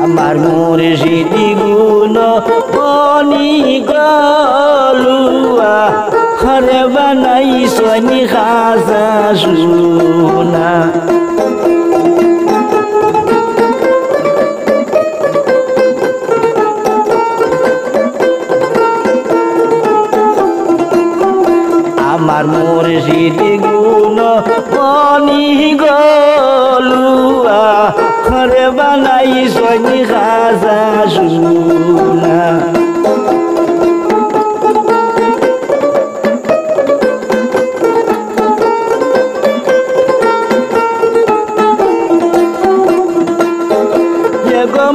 আমার মুর্শিদি গুণ বনি গলুয়া হরে বানাই সনি খাজা সুনা আমার মুর্শিদি গুণ বনি গলুয়া হরে বানাই সনি খাজা সুনা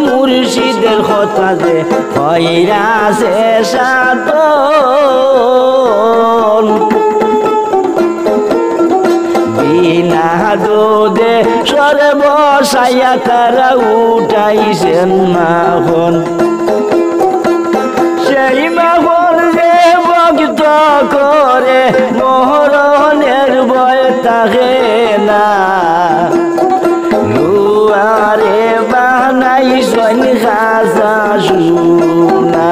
মুর্শিদের কথা যে হইরাছে সাধন বিনা দোদে সরে বসাইয়া তারা উঠাইছেন মাখন সেই মাখন যে ভক্ত করে মরণের ভয় থাকে না লুয়ারে বানাই সনি খাজা সুনা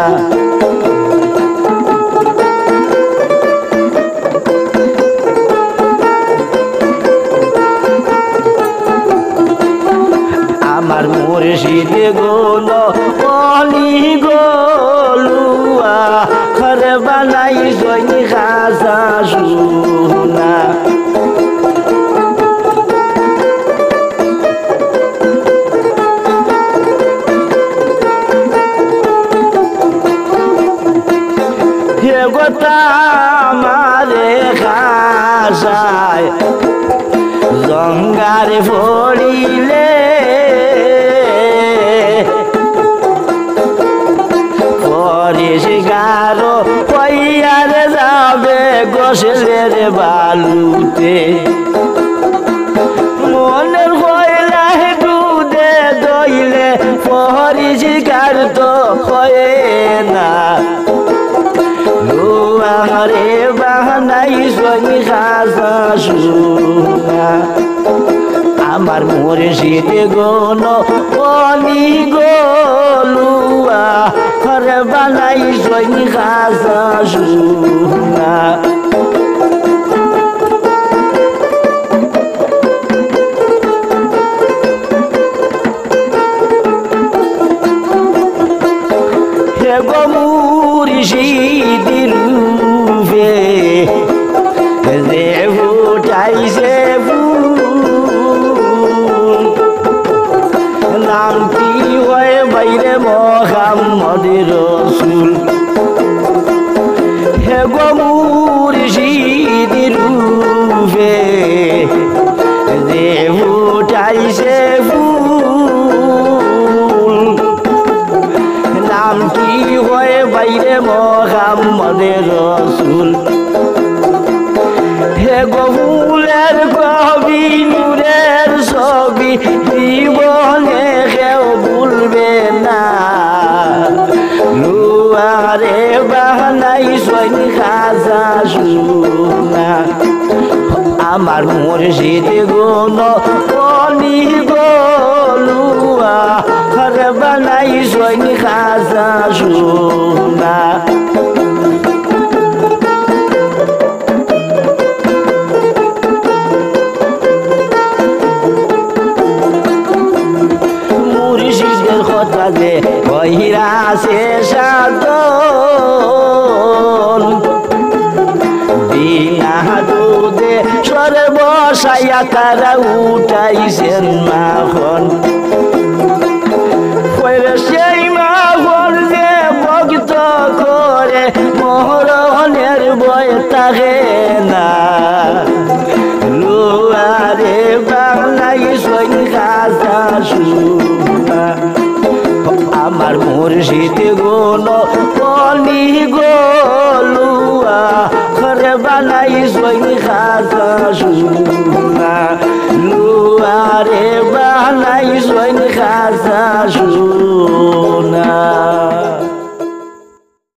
আমার মুর্শিদে গুণ বনি গলুয়া হরে বানাই সনি খাজা সুনা হে গোটা আমারে খাসায় জঙ্গারে পড়িলে পরিস গারো পইয়ারে যাবে গোসলের বালুতে মনের কয়লায় দুধে দইলে পরিস গার তো হয় না লুয়ারে বানাই সনি খাজা সুনা আমার মুর্শিদে গুণ বনি গলুয়া হরে বানাই সনি খাজা সুনা হে গো মুর্শিদি রূপে যে ফুটাইছে নাম কি হয় বাইরে মোহাম্মদ রসুল হে গো মুর্শিদি রূপে যে ফুটাইছে নাম কি হয় বাইরে মোহাম্মদ রসুল হে গো ফুলের কবি নূরের ছবি জীবনে কেউ ভুলবে না লুয়ারে বানাই সনি খাজা সুনা আমার মুর্শিদে গুণ বনি গলুয়া হরে বানাই সনি খাজা সুনা মুর্শিদের কথা যে হইরাছে সাধন বিনা দুধে সরে বসাইয়া তারা উঠাইছেন মাখন সেই মাখন যে ভক্ত করে মরণের ভয় থাকে না লুয়ারে বানাই সনি খাজা সুনা আমার মুর্শিদে গুণ বনি গলুয়া হরে বানাই সনি খাজা সুনা লুয়ারে বানাই সনি খাজা সুনা